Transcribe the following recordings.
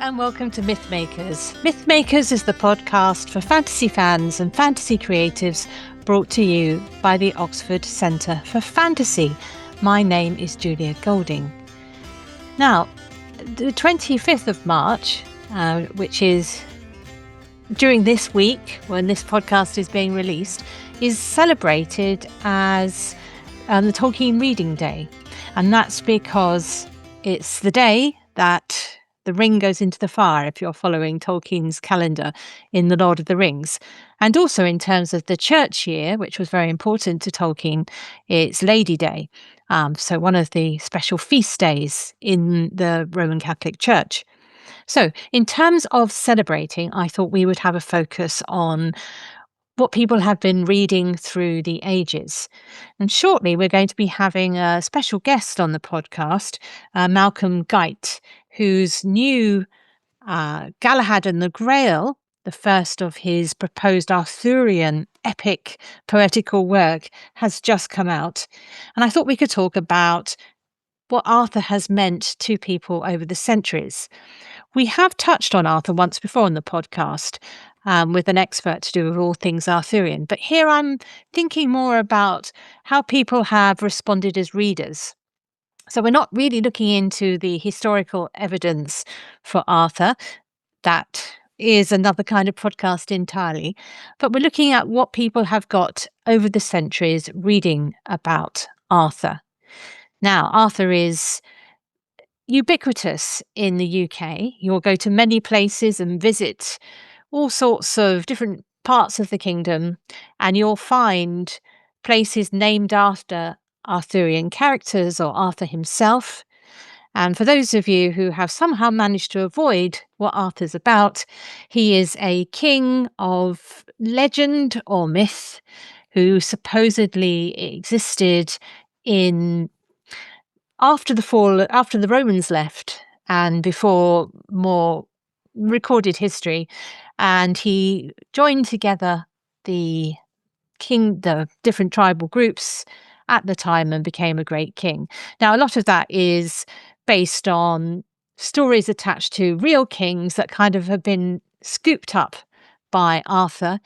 and welcome to Mythmakers. Mythmakers is the podcast for fantasy fans and fantasy creatives, brought to you by the Oxford Centre for Fantasy. My name is Julia Golding. Now, the 25th of March, which is during this week when this podcast is being released, is celebrated as the Tolkien Reading Day. And that's because it's the day that the ring goes into the fire, if you're following Tolkien's calendar in The Lord of the Rings. And also in terms of the church year, which was very important to Tolkien, it's Lady Day. So one of the special feast days in the Roman Catholic Church. So in terms of celebrating, I thought we would have a focus on what people have been reading through the ages. And shortly, we're going to be having a special guest on the podcast, Malcolm Guite, whose new Galahad and the Grail, the first of his proposed Arthurian epic poetical work, has just come out. And I thought we could talk about what Arthur has meant to people over the centuries. We have touched on Arthur once before on the podcast with an expert to do with all things Arthurian. But here I'm thinking more about how people have responded as readers. So we're not really looking into the historical evidence for Arthur. That is another kind of podcast entirely. But we're looking at what people have got over the centuries reading about Arthur. Now, Arthur is ubiquitous in the UK. You'll go to many places and visit all sorts of different parts of the kingdom, and you'll find places named after Arthurian characters or Arthur himself. And for those of you who have somehow managed to avoid what Arthur's about, he is a king of legend or myth who supposedly existed after the Romans left and before more recorded history. And he joined together the different tribal groups at the time and became a great king. Now, a lot of that is based on stories attached to real kings that kind of have been scooped up by Arthur.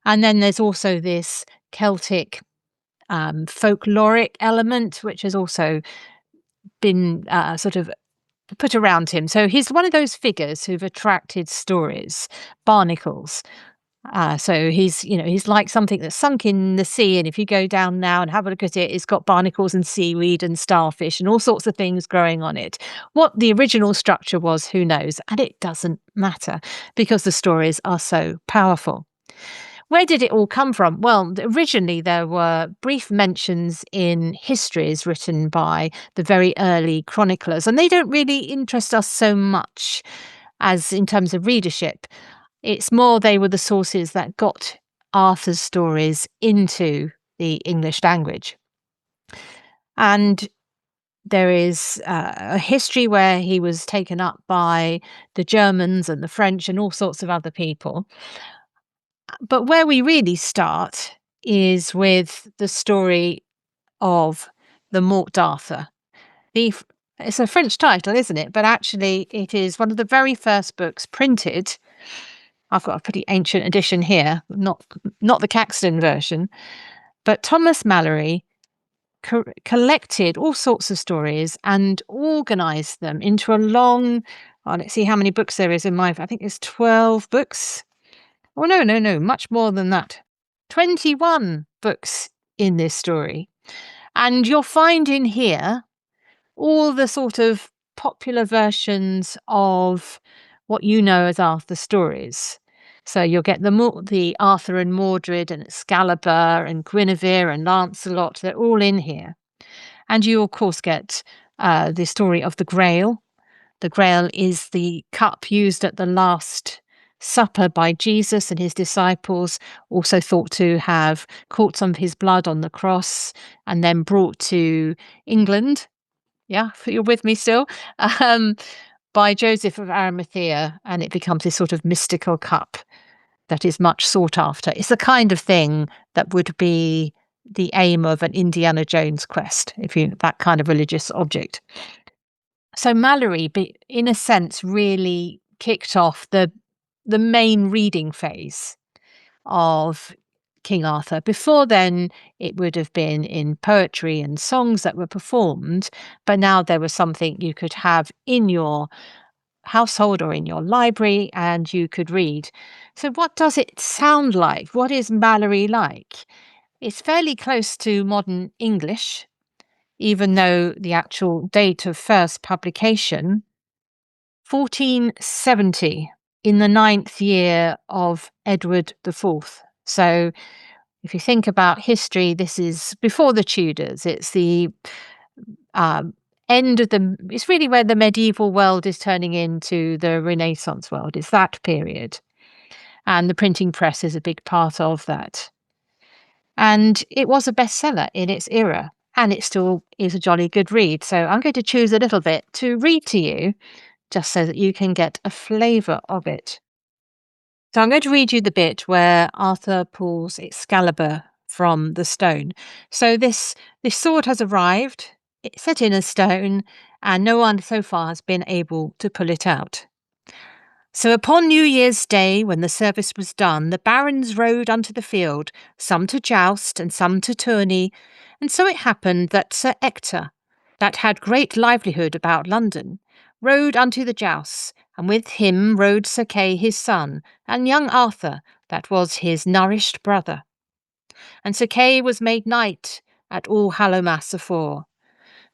And then there's also this Celtic folkloric element, which has also been sort of put around him. So he's one of those figures who've attracted stories, barnacles. So he's like something that's sunk in the sea, and if you go down now and have a look at it, it's got barnacles and seaweed and starfish and all sorts of things growing on it. What the original structure was, who knows? And it doesn't matter because the stories are so powerful. Where did it all come from? Well, originally there were brief mentions in histories written by the very early chroniclers, and they don't really interest us so much as in terms of readership. It's more they were the sources that got Arthur's stories into the English language. And there is a history where he was taken up by the Germans and the French and all sorts of other people. But where we really start is with the story of the Morte d'Arthur. It's a French title, isn't it? But actually it is one of the very first books printed. I've got a pretty ancient edition here, not the Caxton version. But Thomas Malory collected all sorts of stories and organised them into a long, let's see how many books there is I think it's 12 books. Oh, no, much more than that. 21 books in this story. And you'll find in here all the sort of popular versions of what you know as Arthur stories. So you'll get the Arthur and Mordred and Excalibur and Guinevere and Lancelot. They're all in here. And you, of course, get the story of the Grail. The Grail is the cup used at the Last Supper by Jesus and his disciples, also thought to have caught some of his blood on the cross and then brought to England. Yeah, you're with me still? By Joseph of Arimathea, and it becomes this sort of mystical cup that is much sought after. It's the kind of thing that would be the aim of an Indiana Jones quest, that kind of religious object. So Malory, in a sense, really kicked off the main reading phase of King Arthur. Before then, it would have been in poetry and songs that were performed, but now there was something you could have in your household or in your library and you could read. So, what does it sound like? What is Malory like? It's fairly close to modern English, even though the actual date of first publication, 1470, in the ninth year of Edward IV. So, if you think about history, this is before the Tudors. It's the um, end of it's really where the medieval world is turning into the Renaissance world. It's that period. And the printing press is a big part of that. And it was a bestseller in its era. And it still is a jolly good read. So I'm going to choose a little bit to read to you, just so that you can get a flavour of it. So I'm going to read you the bit where Arthur pulls Excalibur from the stone. So this sword has arrived, it's set in a stone, and no one so far has been able to pull it out. So upon New Year's Day, when the service was done, the barons rode unto the field, some to joust and some to tourney. And so it happened that Sir Ector, that had great livelihood about London, rode unto the jousts, and with him rode Sir Kay his son, and young Arthur, that was his nourished brother. And Sir Kay was made knight at All Hallowmass afore.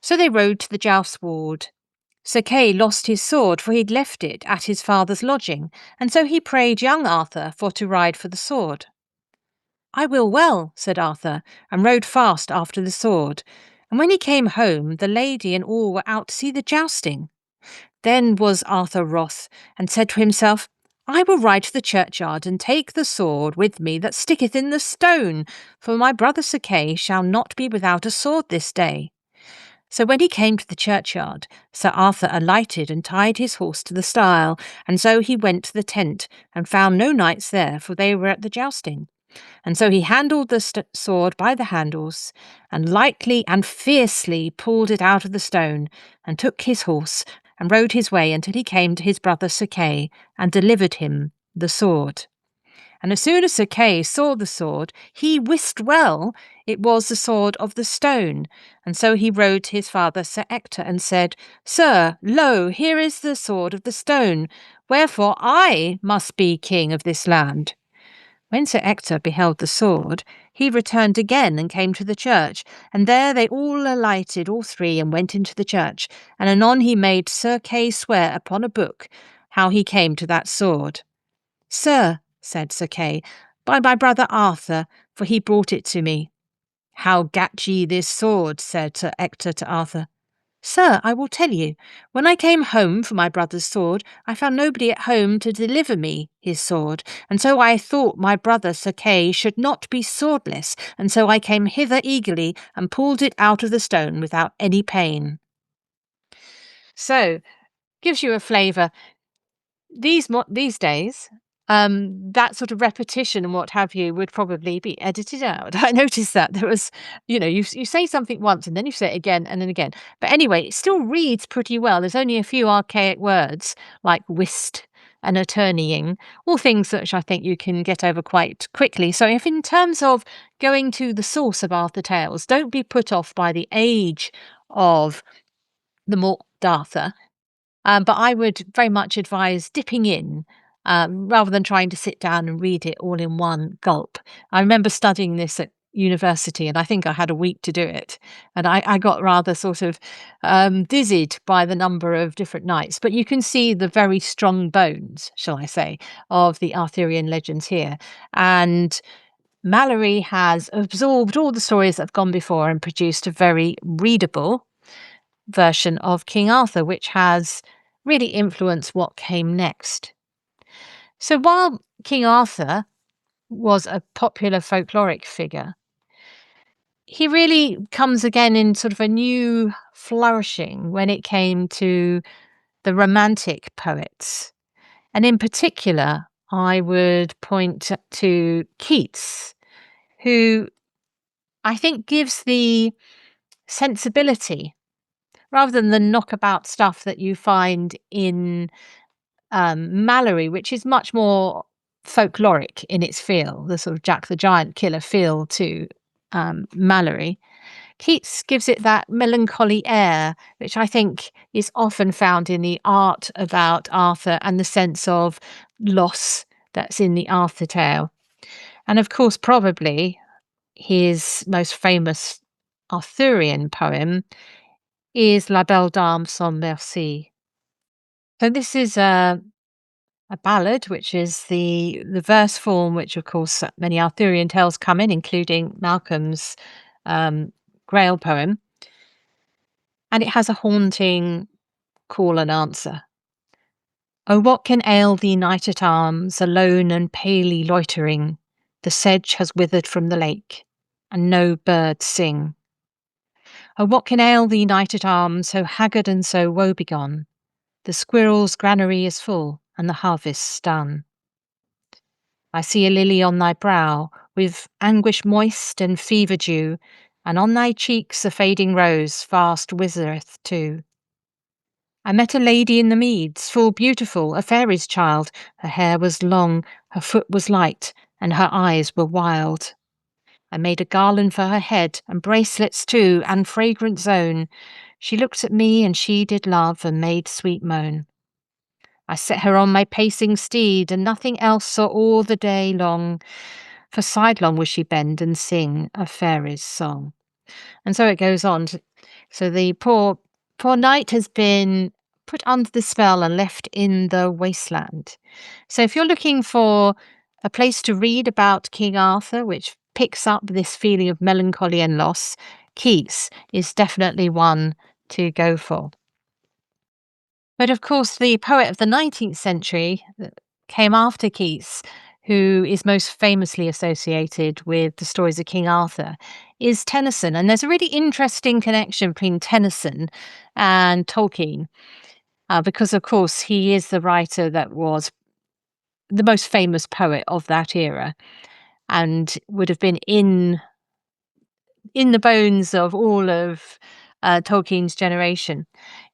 So they rode to the joust ward. Sir Kay lost his sword, for he'd left it at his father's lodging, and so he prayed young Arthur for to ride for the sword. I will well, said Arthur, and rode fast after the sword. And when he came home, the lady and all were out to see the jousting. Then was Arthur wroth, and said to himself, I will ride to the churchyard, and take the sword with me that sticketh in the stone, for my brother Sir Kay shall not be without a sword this day. So when he came to the churchyard, Sir Arthur alighted and tied his horse to the stile, and so he went to the tent, and found no knights there, for they were at the jousting. And so he handled the sword by the handles, and lightly and fiercely pulled it out of the stone, and took his horse, and rode his way until he came to his brother Sir Kay, and delivered him the sword. And as soon as Sir Kay saw the sword, he wist well it was the sword of the stone. And so he rode to his father Sir Ector, and said, Sir, lo, here is the sword of the stone, wherefore I must be king of this land. When Sir Ector beheld the sword, he returned again and came to the church, and there they all alighted, all three, and went into the church. And anon he made Sir Kay swear upon a book how he came to that sword. Sir, said Sir Kay, by my brother Arthur, for he brought it to me. How gat ye this sword? Said Sir Ector to Arthur. Sir, I will tell you. When I came home for my brother's sword, I found nobody at home to deliver me his sword, and so I thought my brother Sir Kay should not be swordless, and so I came hither eagerly and pulled it out of the stone without any pain. So, gives you a flavour. These days, that sort of repetition and what have you would probably be edited out. I noticed that there was, you say something once and then you say it again and then again. But anyway, it still reads pretty well. There's only a few archaic words like whist and attorneying, all things which I think you can get over quite quickly. So if in terms of going to the source of Arthur Tales, don't be put off by the age of the Morte d'Arthur. But I would very much advise dipping in rather than trying to sit down and read it all in one gulp. I remember studying this at university, and I think I had a week to do it. And I got rather sort of dizzied by the number of different nights. But you can see the very strong bones, shall I say, of the Arthurian legends here. And Malory has absorbed all the stories that have gone before and produced a very readable version of King Arthur, which has really influenced what came next. So while King Arthur was a popular folkloric figure, he really comes again in sort of a new flourishing when it came to the Romantic poets. And in particular, I would point to Keats, who I think gives the sensibility rather than the knockabout stuff that you find in Mallory, which is much more folkloric in its feel, the sort of Jack the Giant killer feel to Mallory. Keats gives it that melancholy air, which I think is often found in the art about Arthur and the sense of loss that's in the Arthur tale. And of course, probably his most famous Arthurian poem is La Belle Dame sans Merci. So this is a ballad, which is the verse form, which of course many Arthurian tales come in, including Malcolm's um, Grail poem, and it has a haunting call and answer. Oh, what can ail thee, knight at arms, alone and palely loitering? The sedge has withered from the lake, and no birds sing. Oh, what can ail thee, knight at arms, so haggard and so woebegone? The squirrel's granary is full, and the harvest's done. I see a lily on thy brow, with anguish moist and fever dew, and on thy cheeks a fading rose fast withereth too. I met a lady in the meads, full beautiful, a fairy's child. Her hair was long, her foot was light, and her eyes were wild. I made a garland for her head, and bracelets too, and fragrant zone. She looked at me, and she did love, and made sweet moan. I set her on my pacing steed, and nothing else saw all the day long, for sidelong would she bend and sing a fairy's song. And so it goes on. So the poor knight has been put under the spell and left in the wasteland. So if you're looking for a place to read about King Arthur, which picks up this feeling of melancholy and loss, Keats is definitely one to go for. But of course, the poet of the 19th century that came after Keats, who is most famously associated with the stories of King Arthur, is Tennyson. And there's a really interesting connection between Tennyson and Tolkien, because, of course, he is the writer that was the most famous poet of that era and would have been in the bones of all of Tolkien's generation.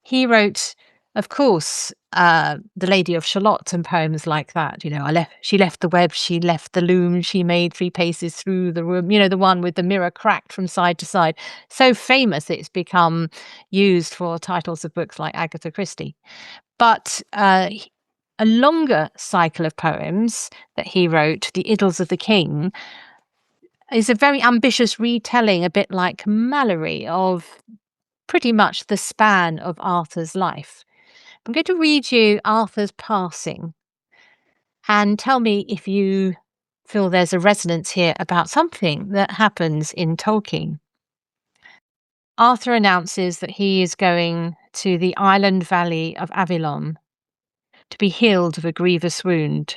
He wrote, of course, The Lady of Shalott and poems like that. You know, she left the web, she left the loom, she made 3 paces through the room. You know, the one with the mirror cracked from side to side. So famous it's become used for titles of books like Agatha Christie. But a longer cycle of poems that he wrote, The Idylls of the King, is a very ambitious retelling, a bit like Mallory, of pretty much the span of Arthur's life. I'm going to read you Arthur's passing and tell me if you feel there's a resonance here about something that happens in Tolkien. Arthur announces that he is going to the island valley of Avalon to be healed of a grievous wound.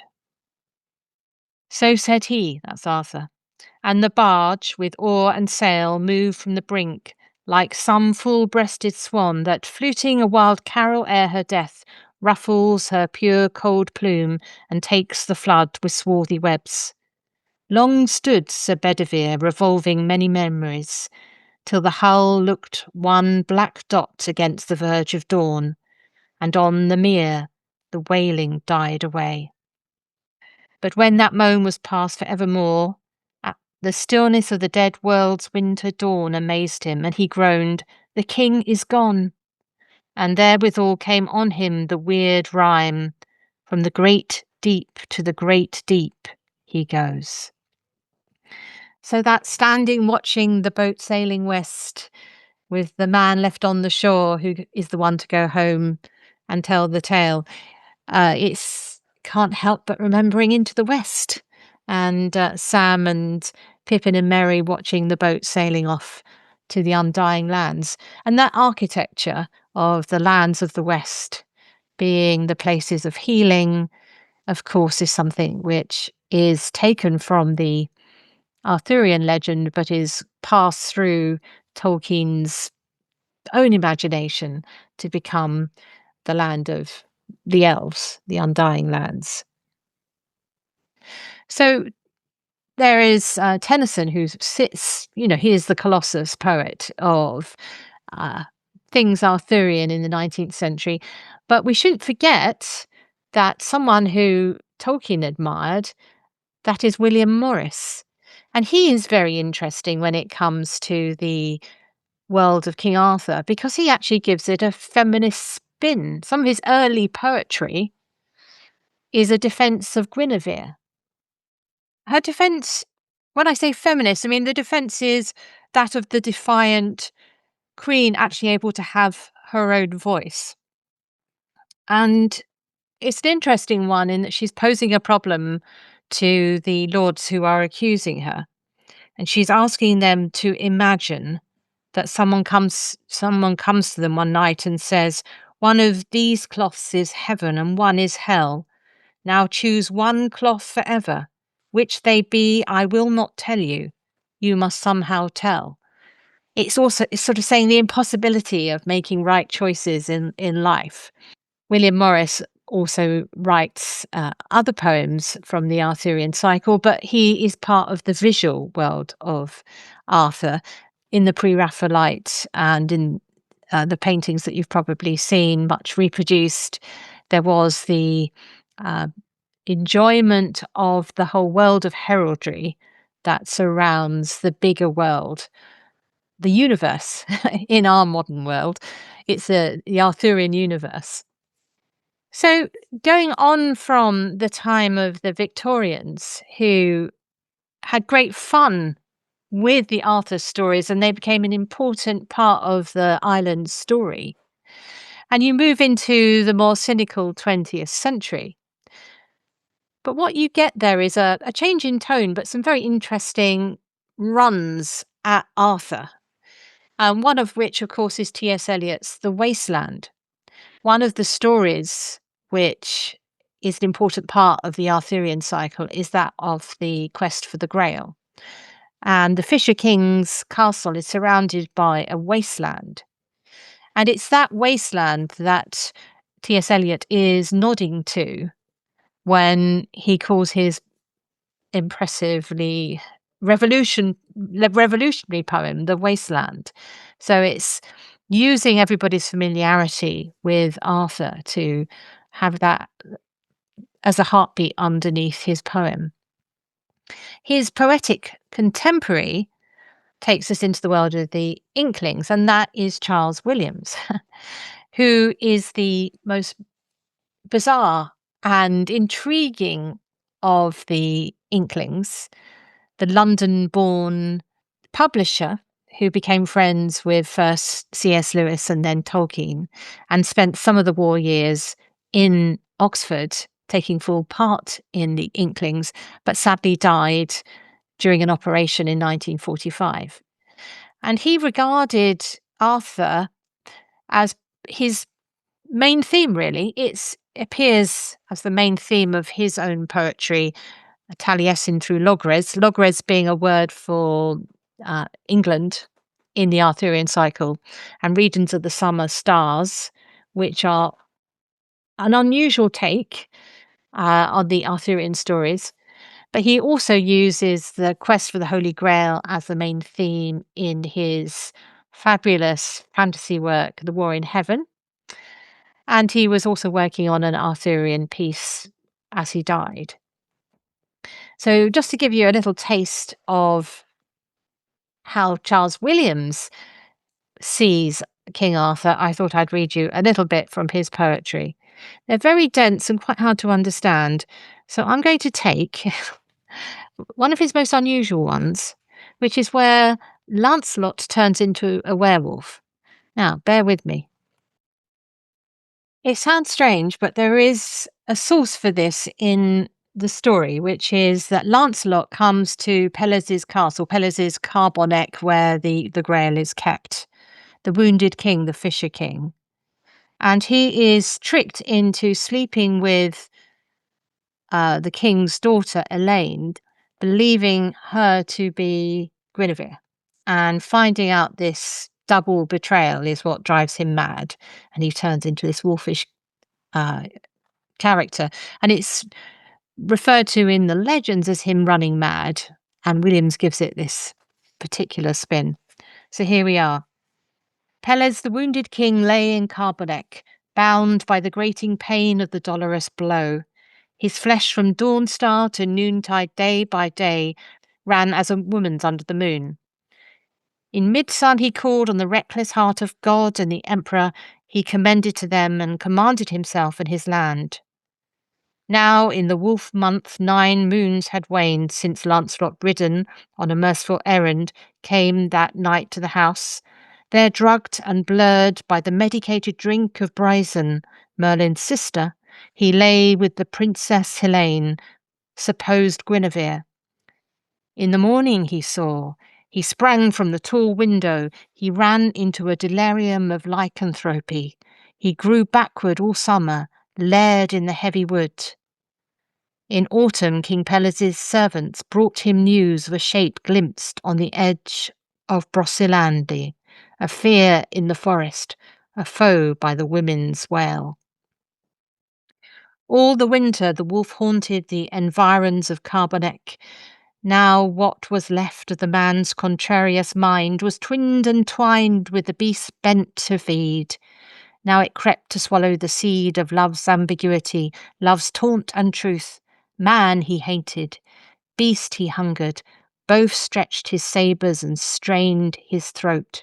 So said he, that's Arthur, and the barge, with oar and sail, moved from the brink, like some full-breasted swan that, fluting a wild carol ere her death, ruffles her pure cold plume and takes the flood with swarthy webs. Long stood Sir Bedivere, revolving many memories, till the hull looked one black dot against the verge of dawn, and on the mere the wailing died away. But when that moan was past for evermore, the stillness of the dead world's winter dawn amazed him, and he groaned, "The king is gone." And therewithal came on him the weird rhyme, "From the great deep to the great deep he goes." So that standing watching the boat sailing west, with the man left on the shore who is the one to go home and tell the tale, it's can't help but remembering Into the West and Sam and Pippin and Merry watching the boat sailing off to the undying lands. And that architecture of the lands of the West being the places of healing, of course, is something which is taken from the Arthurian legend, but is passed through Tolkien's own imagination to become the land of the elves, the undying lands. So there is Tennyson, who sits, he is the Colossus poet of uh, things Arthurian in the 19th century. But we shouldn't forget that someone who Tolkien admired, that is William Morris. And he is very interesting when it comes to the world of King Arthur because he actually gives it a feminist spin. Some of his early poetry is a defense of Guinevere. Her defense, when I say feminist, I mean the defense is that of the defiant queen actually able to have her own voice. And it's an interesting one in that she's posing a problem to the lords who are accusing her. And she's asking them to imagine that someone comes to them one night and says, "One of these cloths is heaven and one is hell. Now choose one cloth forever. Which they be, I will not tell you. You must somehow tell." It's sort of saying the impossibility of making right choices in life. William Morris also writes other poems from the Arthurian cycle, but he is part of the visual world of Arthur in the Pre-Raphaelite and in the paintings that you've probably seen, much reproduced. There was the uh, enjoyment of the whole world of heraldry that surrounds the bigger world, the universe in our modern world. It's the Arthurian universe. So, going on from the time of the Victorians, who had great fun with the Arthur stories, and they became an important part of the island's story. And you move into the more cynical 20th century. But what you get there is a change in tone, but some very interesting runs at Arthur. One of which, of course, is T.S. Eliot's The Wasteland. One of the stories which is an important part of the Arthurian cycle is that of the quest for the Grail. And the Fisher King's castle is surrounded by a wasteland. And it's that wasteland that T.S. Eliot is nodding to when he calls his impressively revolutionary poem, The Wasteland. So it's using everybody's familiarity with Arthur to have that as a heartbeat underneath his poem. His poetic contemporary takes us into the world of the Inklings, and that is Charles Williams, who is the most bizarre and intriguing of the Inklings, the London born publisher who became friends with first C.S. Lewis and then Tolkien, and spent some of the war years in Oxford taking full part in the Inklings, but sadly died during an operation in 1945. And he regarded Arthur as his main theme, really. It appears as the main theme of his own poetry, Taliesin through Logres, Logres being a word for England in the Arthurian cycle, and regions of the summer stars, which are an unusual take on the Arthurian stories. But he also uses the quest for the Holy Grail as the main theme in his fabulous fantasy work, The War in Heaven. And he was also working on an Arthurian piece as he died. So, just to give you a little taste of how Charles Williams sees King Arthur, I thought I'd read you a little bit from his poetry. They're very dense and quite hard to understand. So, I'm going to take one of his most unusual ones, which is where Lancelot turns into a werewolf. Now, bear with me. It sounds strange, but there is a source for this in the story, which is that Lancelot comes to Pelez's castle, Pelez's Carbonek, where the Grail is kept, the wounded king, the Fisher King. And he is tricked into sleeping with the king's daughter, Elaine, believing her to be Guinevere. And finding out this double betrayal is what drives him mad. And he turns into this wolfish uh, character. And it's referred to in the legends as him running mad. And Williams gives it this particular spin. So here we are. Pelez, the wounded king, lay in Carbonek, bound by the grating pain of the dolorous blow. His flesh from dawn star to noontide, day by day, ran as a woman's under the moon. In mid-sun he called on the reckless heart of God and the emperor. He commended to them and commanded himself and his land. Now in the wolf month 9 moons had waned since Lancelot ridden on a merciful errand came that night to the house. There drugged and blurred by the medicated drink of Bryson, Merlin's sister, he lay with the Princess Helene, supposed Guinevere. In the morning he saw. He sprang from the tall window. He ran into a delirium of lycanthropy. He grew backward all summer, laired in the heavy wood. In autumn, King Pelles' servants brought him news of a shape glimpsed on the edge of Brocilande, a fear in the forest, a foe by the women's wail. All the winter the wolf haunted the environs of Carbonek. Now what was left of the man's contrarious mind was twinned and twined with the beast bent to feed. Now it crept to swallow the seed of love's ambiguity, love's taunt and truth. Man he hated, beast he hungered, both stretched his sabres and strained his throat.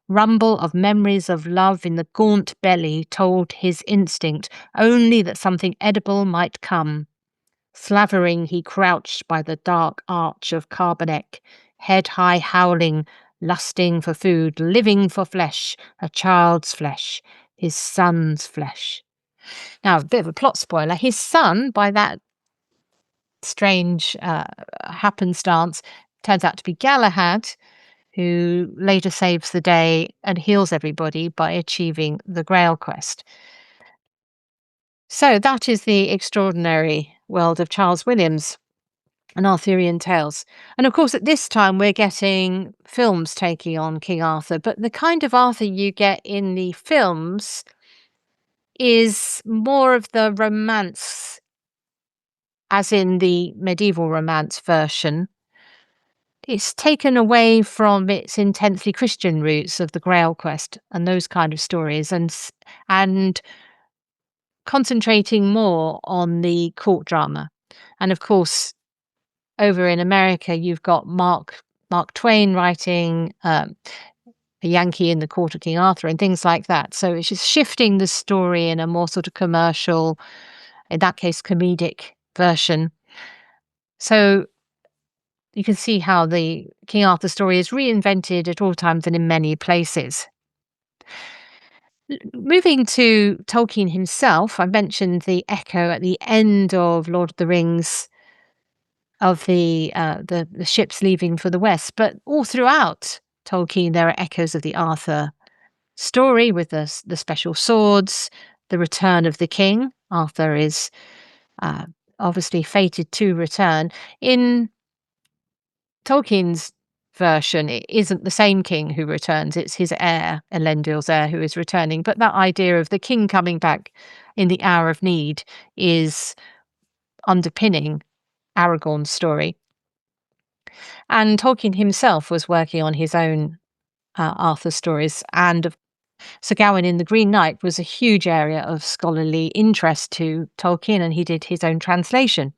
Rumble of memories of love in the gaunt belly told his instinct only that something edible might come. Slavering he crouched by the dark arch of Carbonek, head high howling, lusting for food, living for flesh, a child's flesh, his son's flesh. Now, a bit of a plot spoiler. His son, by that strange happenstance, turns out to be Galahad, who later saves the day and heals everybody by achieving the Grail quest. So that is the extraordinary world of Charles Williams and Arthurian tales. And of course, at this time, we're getting films taking on King Arthur, but the kind of Arthur you get in the films is more of the romance, as in the medieval romance version. It's taken away from its intensely Christian roots of the Grail quest and those kind of stories, and concentrating more on the court drama. And of course, over in America, you've got Mark Twain writing A Yankee in the Court of King Arthur and things like that. So it's just shifting the story in a more sort of commercial, in that case, comedic version. So you can see how the King Arthur story is reinvented at all times and in many places. Moving to Tolkien himself, I mentioned the echo at the end of Lord of the Rings of the ships leaving for the west, but all throughout Tolkien there are echoes of the Arthur story with the special swords, the return of the king. Arthur is obviously fated to return. In Tolkien's version, it isn't the same king who returns, it's his heir, Elendil's heir, who is returning. But that idea of the king coming back in the hour of need is underpinning Aragorn's story. And Tolkien himself was working on his own Arthur stories, and Sir Gawain in the Green Knight was a huge area of scholarly interest to Tolkien, and he did his own translation.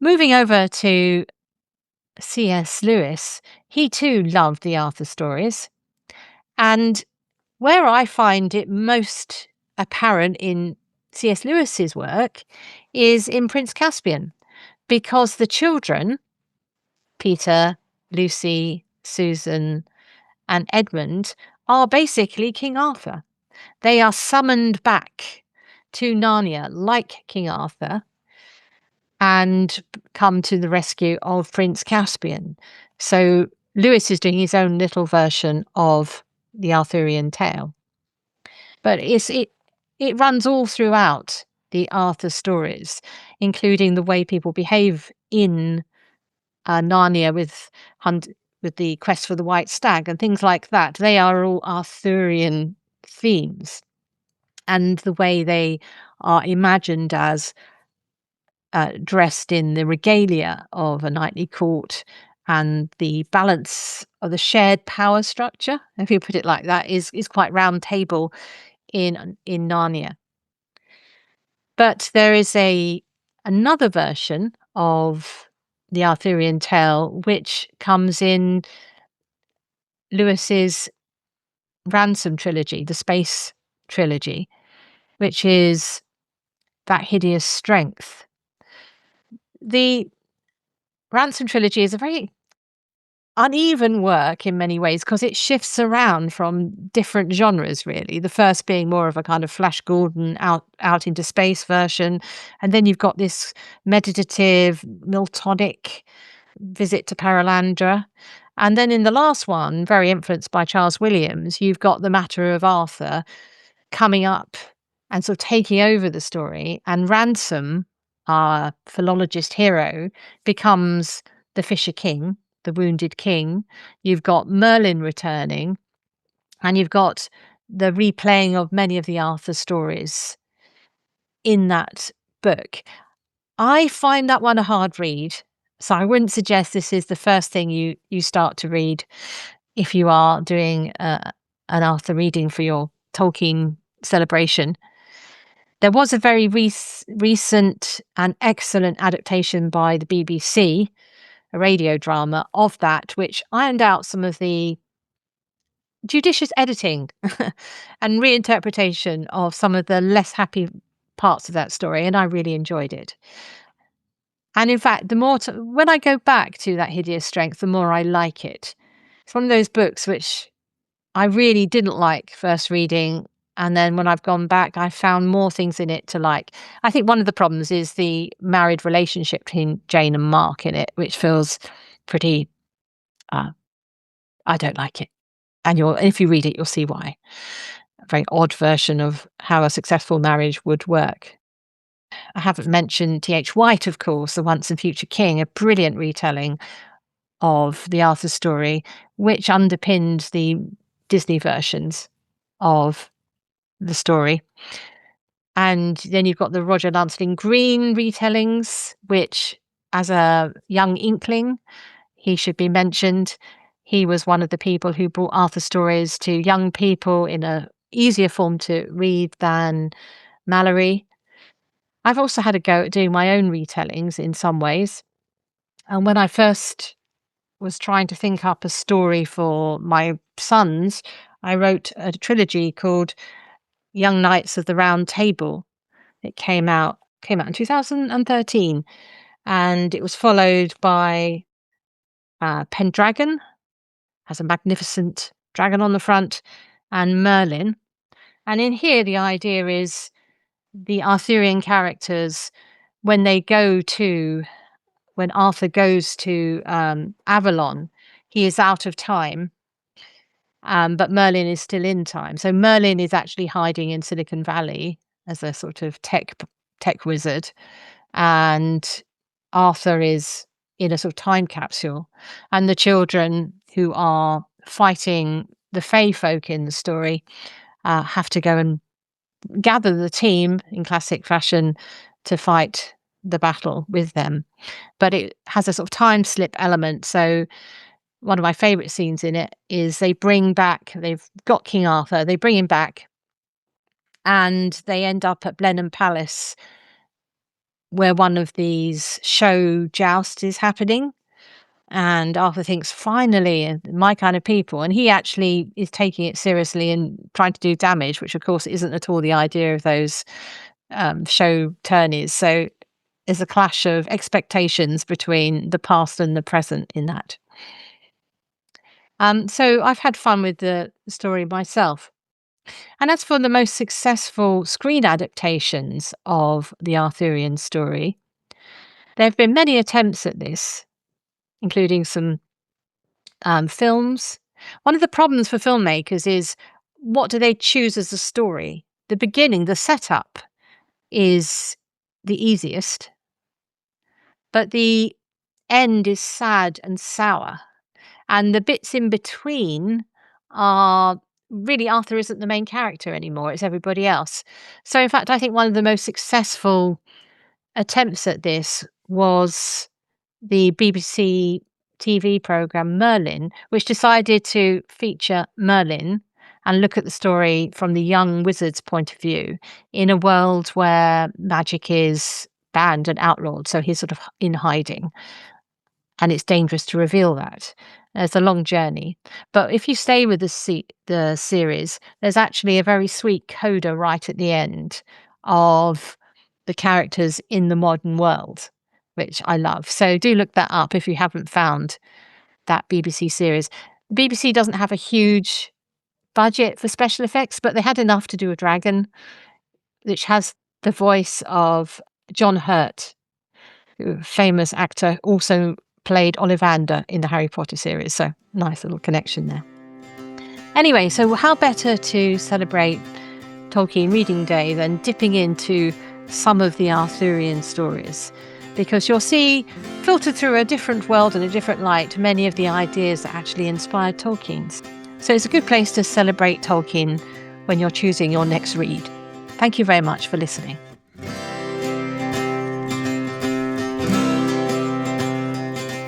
Moving over to C.S. Lewis, he too loved the Arthur stories. And where I find it most apparent in C.S. Lewis's work is in Prince Caspian, because the children, Peter, Lucy, Susan, and Edmund, are basically King Arthur. They are summoned back to Narnia like King Arthur and come to the rescue of Prince Caspian. So Lewis is doing his own little version of the Arthurian tale. But it runs all throughout the Arthur stories, including the way people behave in Narnia with the quest for the white stag and things like that. They are all Arthurian themes, and the way they are imagined as dressed in the regalia of a knightly court, and the balance of the shared power structure, if you put it like that, is quite round table in Narnia. But there is another version of the Arthurian tale which comes in Lewis's Ransom trilogy, the Space trilogy, which is That Hideous Strength. The Ransom trilogy is a very uneven work in many ways because it shifts around from different genres, really. The first being more of a kind of Flash Gordon out into space version, and then you've got this meditative, Miltonic visit to Paralandra. And then in the last one, very influenced by Charles Williams, you've got the matter of Arthur coming up and sort of taking over the story. And Ransom, our philologist hero, becomes the Fisher King, the wounded king. You've got Merlin returning, and you've got the replaying of many of the Arthur stories in that book. I find that one a hard read, so I wouldn't suggest this is the first thing you start to read if you are doing an Arthur reading for your Tolkien celebration. There was a very recent and excellent adaptation by the BBC, a radio drama of that, which ironed out some of the judicious editing and reinterpretation of some of the less happy parts of that story, and I really enjoyed it. And in fact, the more when I go back to That Hideous Strength, the more I like it. It's one of those books which I really didn't like first reading, and then when I've gone back, I found more things in it to like. I think one of the problems is the married relationship between Jane and Mark in it, which feels pretty. I don't like it, and if you read it, you'll see why. A very odd version of how a successful marriage would work. I haven't mentioned T.H. White, of course, The Once and Future King, a brilliant retelling of the Arthur story, which underpinned the Disney versions of the story. And then you've got the Roger Lancelin Green retellings, which, as a young inkling, he should be mentioned. He was one of the people who brought Arthur stories to young people in a easier form to read than Mallory. I've also had a go at doing my own retellings in some ways. And when I first was trying to think up a story for my sons, I wrote a trilogy called Young Knights of the Round Table. It came out in 2013, and it was followed by Pendragon, has a magnificent dragon on the front, and Merlin. And in here, the idea is the Arthurian characters, when Arthur goes to Avalon, he is out of time, but Merlin is still in time. So Merlin is actually hiding in Silicon Valley as a sort of tech wizard, and Arthur is in a sort of time capsule. And the children who are fighting the Fey folk in the story have to go and gather the team in classic fashion to fight the battle with them. But it has a sort of time slip element. So one of my favourite scenes in it is they've got King Arthur, they bring him back, and they end up at Blenheim Palace, where one of these show jousts is happening. And Arthur thinks, finally, my kind of people. And he actually is taking it seriously and trying to do damage, which, of course, isn't at all the idea of those show tourneys. So there's a clash of expectations between the past and the present in that. So I've had fun with the story myself. And as for the most successful screen adaptations of the Arthurian story, there have been many attempts at this, including some films. One of the problems for filmmakers is, what do they choose as a story? The beginning, the setup, is the easiest, but the end is sad and sour. And the bits in between are really, Arthur isn't the main character anymore, it's everybody else. So, in fact, I think one of the most successful attempts at this was the BBC TV programme Merlin, which decided to feature Merlin and look at the story from the young wizard's point of view in a world where magic is banned and outlawed. So he's sort of in hiding, and it's dangerous to reveal that. It's a long journey. But if you stay with the series, there's actually a very sweet coda right at the end of the characters in the modern world, which I love. So do look that up if you haven't found that BBC series. The BBC doesn't have a huge budget for special effects, but they had enough to do a dragon, which has the voice of John Hurt, who, famous actor, also played Ollivander in the Harry Potter series. So nice little connection there. Anyway, so how better to celebrate Tolkien Reading Day than dipping into some of the Arthurian stories? Because you'll see, filtered through a different world and a different light, many of the ideas that actually inspired Tolkien's. So it's a good place to celebrate Tolkien when you're choosing your next read. Thank you very much for listening.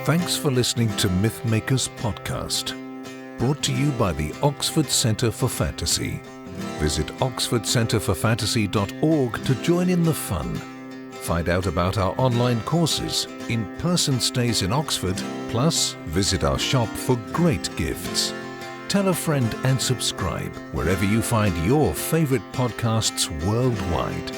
Thanks for listening to Mythmakers podcast, brought to you by the Oxford Centre for Fantasy. Visit oxfordcenterforfantasy.org to join in the fun. Find out about our online courses, in-person stays in Oxford, plus visit our shop for great gifts. Tell a friend and subscribe wherever you find your favourite podcasts worldwide.